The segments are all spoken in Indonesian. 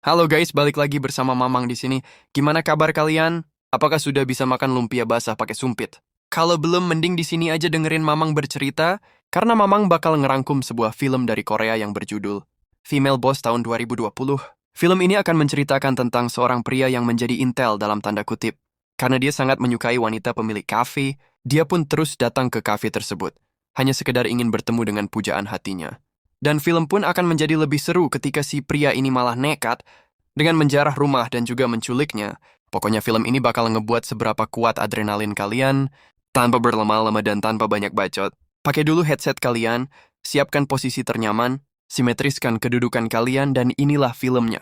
Halo guys, balik lagi bersama Mamang di sini. Gimana kabar kalian? Apakah sudah bisa makan lumpia basah pakai sumpit? Kalau belum, mending di sini aja dengerin Mamang bercerita, karena Mamang bakal ngerangkum sebuah film dari Korea yang berjudul Female Boss tahun 2020. Film ini akan menceritakan tentang seorang pria yang menjadi intel dalam tanda kutip. Karena dia sangat menyukai wanita pemilik kafe, dia pun terus datang ke kafe tersebut, hanya sekedar ingin bertemu dengan pujaan hatinya. Dan film pun akan menjadi lebih seru ketika si pria ini malah nekat dengan menjarah rumah dan juga menculiknya. Pokoknya film ini bakal ngebuat seberapa kuat adrenalin kalian, tanpa berlama-lama dan tanpa banyak bacot. Pakai dulu headset kalian, siapkan posisi ternyaman, simetriskan kedudukan kalian, dan inilah filmnya.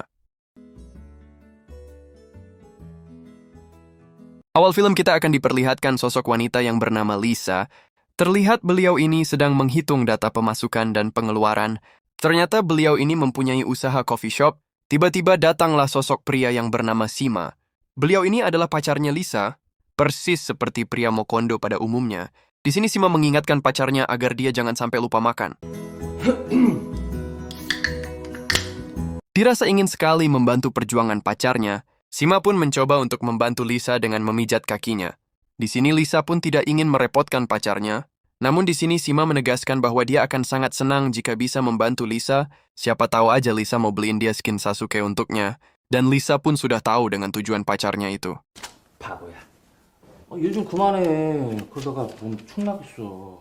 Awal film kita akan diperlihatkan sosok wanita yang bernama Lisa. Terlihat beliau ini sedang menghitung data pemasukan dan pengeluaran. Ternyata beliau ini mempunyai usaha coffee shop. Tiba-tiba datanglah sosok pria yang bernama Sima. Beliau ini adalah pacarnya Lisa, persis seperti pria Mokondo pada umumnya. Di sini Sima mengingatkan pacarnya agar dia jangan sampai lupa makan. Dirasa ingin sekali membantu perjuangan pacarnya, Sima pun mencoba untuk membantu Lisa dengan memijat kakinya. Di sini Lisa pun tidak ingin merepotkan pacarnya, namun di sini Sima menegaskan bahwa dia akan sangat senang jika bisa membantu Lisa. Siapa tahu aja Lisa mau beliin dia skin Sasuke untuknya, dan Lisa pun sudah tahu dengan tujuan pacarnya itu. 바보야. 일 좀 그만해. 그러다가 몸 축 나겠어.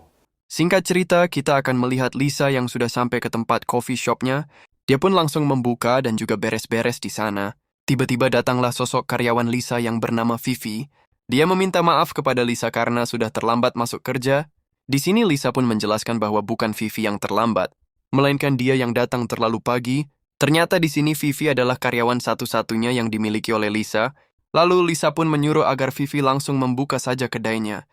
Singkat cerita, kita akan melihat Lisa yang sudah sampai ke tempat coffee shopnya. Dia pun langsung membuka dan juga beres-beres di sana. Tiba-tiba datanglah sosok karyawan Lisa yang bernama Vivi. Dia meminta maaf kepada Lisa karena sudah terlambat masuk kerja. Di sini Lisa pun menjelaskan bahwa bukan Vivi yang terlambat, melainkan dia yang datang terlalu pagi. Ternyata di sini Vivi adalah karyawan satu-satunya yang dimiliki oleh Lisa. Lalu Lisa pun menyuruh agar Vivi langsung membuka saja kedainya.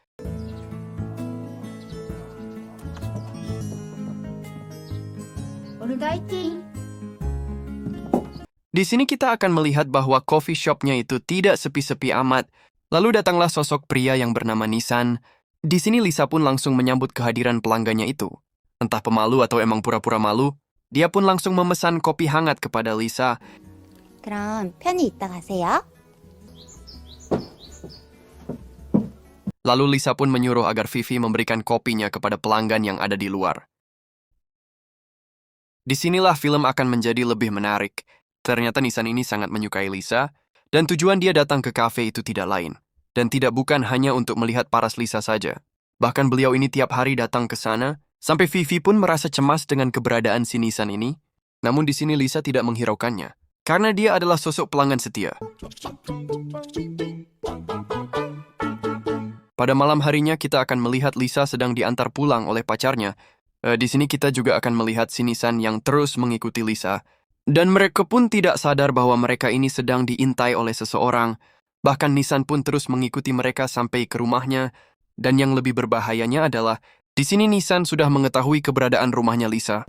오늘도 화이팅! Di sini kita akan melihat bahwa coffee shop-nya itu tidak sepi-sepi amat. Lalu datanglah sosok pria yang bernama Nisan. Di sini Lisa pun langsung menyambut kehadiran pelanggannya itu. Entah pemalu atau emang pura-pura malu, dia pun langsung memesan kopi hangat kepada Lisa. 그럼 편히 있다 가세요. Lalu Lisa pun menyuruh agar Vivi memberikan kopinya kepada pelanggan yang ada di luar. Disinilah film akan menjadi lebih menarik. Ternyata Nisan ini sangat menyukai Lisa, dan tujuan dia datang ke kafe itu tidak lain. Dan tidak bukan hanya untuk melihat paras Lisa saja. Bahkan beliau ini tiap hari datang ke sana, sampai Vivi pun merasa cemas dengan keberadaan si Nisan ini. Namun di sini Lisa tidak menghiraukannya, karena dia adalah sosok pelanggan setia. Pada malam harinya kita akan melihat Lisa sedang diantar pulang oleh pacarnya. Di sini kita juga akan melihat si Nisan yang terus mengikuti Lisa. Dan mereka pun tidak sadar bahwa mereka ini sedang diintai oleh seseorang. Bahkan Nisan pun terus mengikuti mereka sampai ke rumahnya. Dan yang lebih berbahayanya adalah, di sini Nisan sudah mengetahui keberadaan rumahnya Lisa.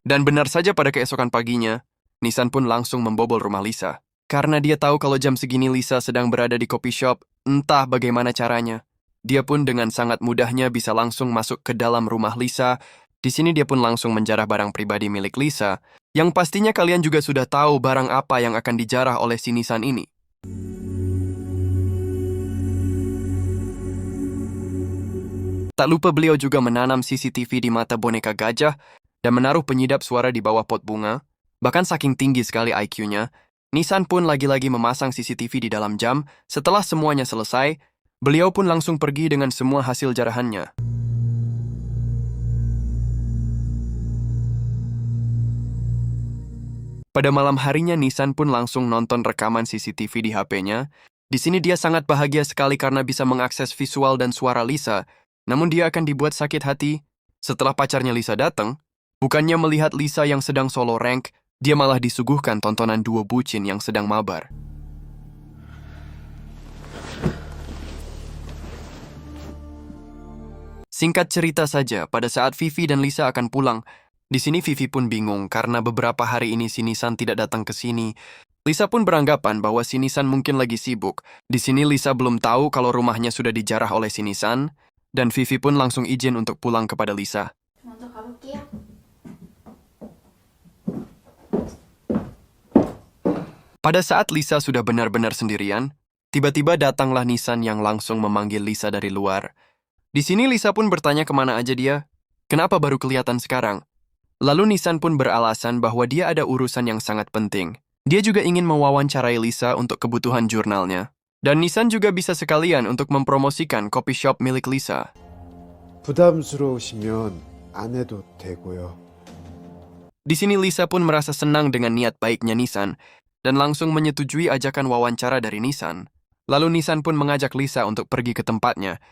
Dan benar saja pada keesokan paginya, Nisan pun langsung membobol rumah Lisa. Karena dia tahu kalau jam segini Lisa sedang berada di coffee shop, entah bagaimana caranya. Dia pun dengan sangat mudahnya bisa langsung masuk ke dalam rumah Lisa. Di sini dia pun langsung menjarah barang pribadi milik Lisa, yang pastinya kalian juga sudah tahu barang apa yang akan dijarah oleh si Nisan ini. Tak lupa beliau juga menanam CCTV di mata boneka gajah dan menaruh penyedap suara di bawah pot bunga. Bahkan saking tinggi sekali IQ-nya, Nisan pun lagi-lagi memasang CCTV di dalam jam. Setelah semuanya selesai, beliau pun langsung pergi dengan semua hasil jarahannya. Pada malam harinya, Nisan pun langsung nonton rekaman CCTV di HP-nya. Di sini dia sangat bahagia sekali karena bisa mengakses visual dan suara Lisa. Namun dia akan dibuat sakit hati setelah pacarnya Lisa datang. Bukannya melihat Lisa yang sedang solo rank, dia malah disuguhkan tontonan duo bucin yang sedang mabar. Singkat cerita saja, pada saat Vivi dan Lisa akan pulang, di sini Vivi pun bingung karena beberapa hari ini si Nisan tidak datang ke sini. Lisa pun beranggapan bahwa si Nisan mungkin lagi sibuk. Di sini Lisa belum tahu kalau rumahnya sudah dijarah oleh si Nisan, dan Vivi pun langsung izin untuk pulang kepada Lisa. 먼저 가볼게요. Pada saat Lisa sudah benar-benar sendirian, tiba-tiba datanglah Nisan yang langsung memanggil Lisa dari luar. Di sini Lisa pun bertanya kemana aja dia. Kenapa baru kelihatan sekarang? Lalu Nisan pun beralasan bahwa dia ada urusan yang sangat penting. Dia juga ingin mewawancarai Lisa untuk kebutuhan jurnalnya. Dan Nisan juga bisa sekalian untuk mempromosikan coffee shop milik Lisa. 부담스러우시면 안 해도 되고요. Di sini Lisa pun merasa senang dengan niat baiknya Nisan dan langsung menyetujui ajakan wawancara dari Nisan. Lalu Nisan pun mengajak Lisa untuk pergi ke tempatnya.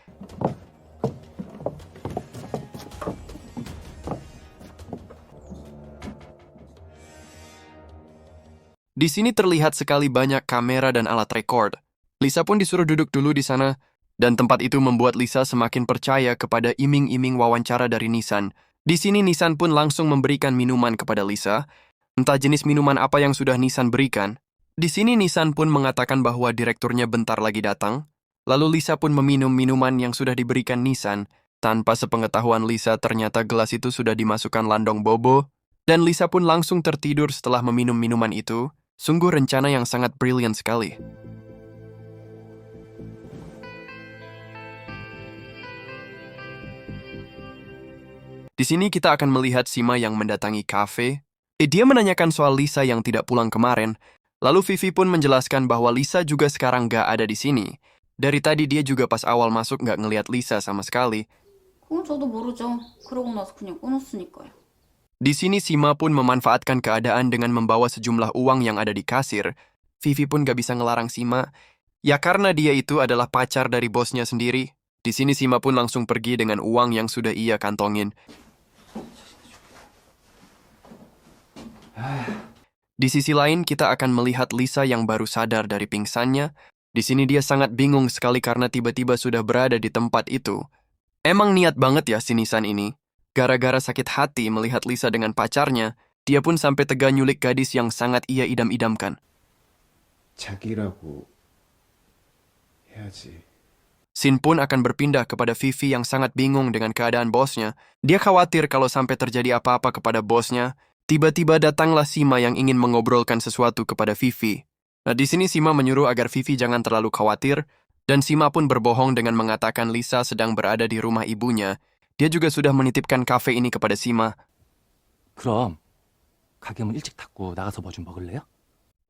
Di sini terlihat sekali banyak kamera dan alat record. Lisa pun disuruh duduk dulu di sana, dan tempat itu membuat Lisa semakin percaya kepada iming-iming wawancara dari Nisan. Di sini Nisan pun langsung memberikan minuman kepada Lisa, entah jenis minuman apa yang sudah Nisan berikan. Di sini Nisan pun mengatakan bahwa direkturnya bentar lagi datang, lalu Lisa pun meminum minuman yang sudah diberikan Nisan. Tanpa sepengetahuan Lisa, ternyata gelas itu sudah dimasukkan landong bobo, dan Lisa pun langsung tertidur setelah meminum minuman itu. Sungguh rencana yang sangat brilian sekali. Di sini kita akan melihat Sima yang mendatangi kafe. Dia menanyakan soal Lisa yang tidak pulang kemarin. Lalu Vivi pun menjelaskan bahwa Lisa juga sekarang gak ada di sini. Dari tadi dia juga pas awal masuk gak ngelihat Lisa sama sekali. 그건 저도 모르죠. 그러고 나서 그냥 끊었으니까요. Di sini Sima pun memanfaatkan keadaan dengan membawa sejumlah uang yang ada di kasir. Vivi pun gak bisa ngelarang Sima. Ya karena dia itu adalah pacar dari bosnya sendiri. Di sini Sima pun langsung pergi dengan uang yang sudah ia kantongin. Di sisi lain, kita akan melihat Lisa yang baru sadar dari pingsannya. Di sini dia sangat bingung sekali karena tiba-tiba sudah berada di tempat itu. Emang niat banget ya si Nisan ini. Gara-gara sakit hati melihat Lisa dengan pacarnya, dia pun sampai tega nyulik gadis yang sangat ia idam-idamkan. 자기라고 해야지. Sin pun akan berpindah kepada Vivi yang sangat bingung dengan keadaan bosnya. Dia khawatir kalau sampai terjadi apa-apa kepada bosnya. Tiba-tiba datanglah Sima yang ingin mengobrolkan sesuatu kepada Vivi. Nah, di sini Sima menyuruh agar Vivi jangan terlalu khawatir, dan Sima pun berbohong dengan mengatakan Lisa sedang berada di rumah ibunya. Dia juga sudah menitipkan kafe ini kepada Sima. 그럼 가게 문 일찍 닫고 나가서 뭐 좀 먹을래요?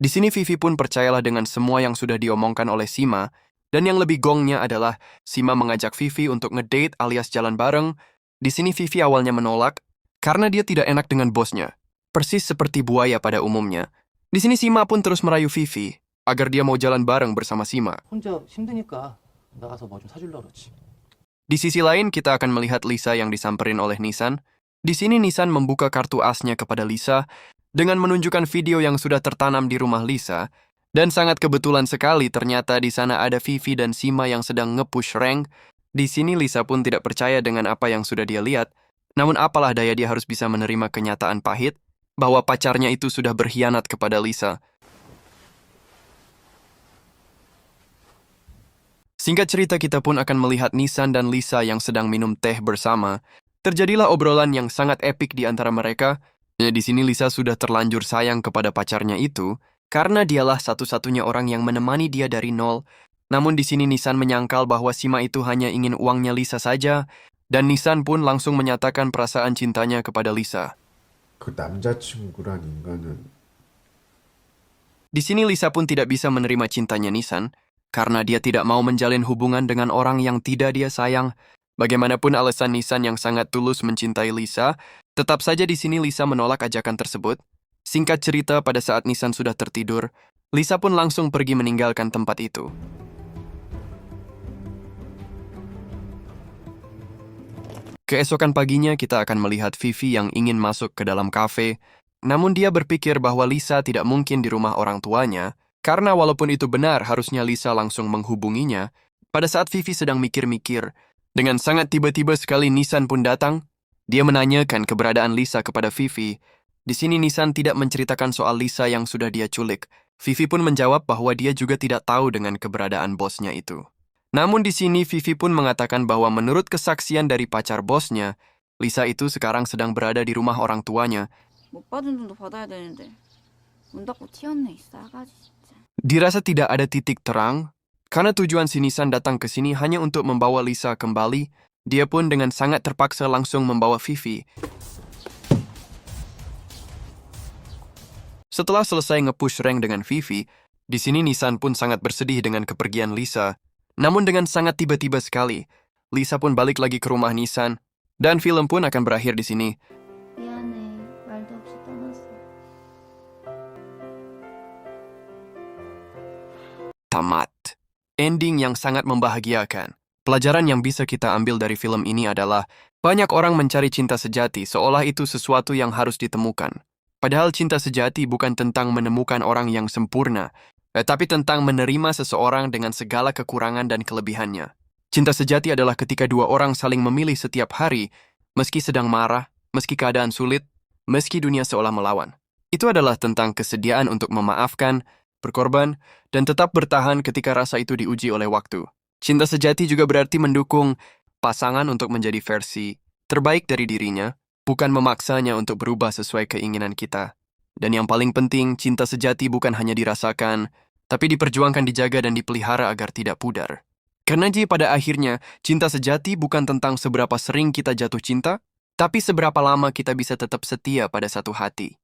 Di sini Vivi pun percayalah dengan semua yang sudah diomongkan oleh Sima, dan yang lebih gongnya adalah Sima mengajak Vivi untuk ngedate alias jalan bareng. Di sini Vivi awalnya menolak karena dia tidak enak dengan bosnya, persis seperti buaya pada umumnya. Di sini Sima pun terus merayu Vivi agar dia mau jalan bareng bersama Sima. 혼자 힘드니까 나가서 뭐 좀 사주려고 그러지. Di sisi lain, kita akan melihat Lisa yang disamperin oleh Nisan. Di sini Nisan membuka kartu asnya kepada Lisa dengan menunjukkan video yang sudah tertanam di rumah Lisa. Dan sangat kebetulan sekali ternyata di sana ada Vivi dan Sima yang sedang nge-push rank. Di sini Lisa pun tidak percaya dengan apa yang sudah dia lihat. Namun apalah daya dia harus bisa menerima kenyataan pahit bahwa pacarnya itu sudah berkhianat kepada Lisa. Singkat cerita, kita pun akan melihat Nisan dan Lisa yang sedang minum teh bersama. Terjadilah obrolan yang sangat epik di antara mereka. Di sini Lisa sudah terlanjur sayang kepada pacarnya itu, karena dialah satu-satunya orang yang menemani dia dari nol. Namun di sini Nisan menyangkal bahwa Sima itu hanya ingin uangnya Lisa saja, dan Nisan pun langsung menyatakan perasaan cintanya kepada Lisa. 그 남자친구란 인간은 Di sini Lisa pun tidak bisa menerima cintanya Nisan, karena dia tidak mau menjalin hubungan dengan orang yang tidak dia sayang. Bagaimanapun alasan Nisan yang sangat tulus mencintai Lisa, tetap saja di sini Lisa menolak ajakan tersebut. Singkat cerita, pada saat Nisan sudah tertidur, Lisa pun langsung pergi meninggalkan tempat itu. Keesokan paginya, kita akan melihat Vivi yang ingin masuk ke dalam kafe. Namun dia berpikir bahwa Lisa tidak mungkin di rumah orang tuanya, karena walaupun itu benar, harusnya Lisa langsung menghubunginya. Pada saat Vivi sedang mikir-mikir, dengan sangat tiba-tiba sekali Nisan pun datang. Dia menanyakan keberadaan Lisa kepada Vivi. Di sini Nisan tidak menceritakan soal Lisa yang sudah dia culik. Vivi pun menjawab bahwa dia juga tidak tahu dengan keberadaan bosnya itu. Namun di sini Vivi pun mengatakan bahwa menurut kesaksian dari pacar bosnya, Lisa itu sekarang sedang berada di rumah orang tuanya. 못 받은 돈도 받아야 되는데 문 닫고 튀었네, 이 싸가지 진짜. Dirasa tidak ada titik terang, karena tujuan si Nisan datang ke sini hanya untuk membawa Lisa kembali, dia pun dengan sangat terpaksa langsung membawa Vivi. Setelah selesai nge-push rank dengan Vivi, di sini Nisan pun sangat bersedih dengan kepergian Lisa. Namun dengan sangat tiba-tiba sekali, Lisa pun balik lagi ke rumah Nisan, dan film pun akan berakhir di sini. 미안해, 말도 없이 떠났어. Tamat. Ending yang sangat membahagiakan. Pelajaran yang bisa kita ambil dari film ini adalah banyak orang mencari cinta sejati seolah itu sesuatu yang harus ditemukan. Padahal cinta sejati bukan tentang menemukan orang yang sempurna, tapi tentang menerima seseorang dengan segala kekurangan dan kelebihannya. Cinta sejati adalah ketika dua orang saling memilih setiap hari, meski sedang marah, meski keadaan sulit, meski dunia seolah melawan. Itu adalah tentang kesediaan untuk memaafkan, berkorban, dan tetap bertahan ketika rasa itu diuji oleh waktu. Cinta sejati juga berarti mendukung pasangan untuk menjadi versi terbaik dari dirinya, bukan memaksanya untuk berubah sesuai keinginan kita. Dan yang paling penting, cinta sejati bukan hanya dirasakan, tapi diperjuangkan, dijaga, dan dipelihara agar tidak pudar. Karena pada akhirnya, cinta sejati bukan tentang seberapa sering kita jatuh cinta, tapi seberapa lama kita bisa tetap setia pada satu hati.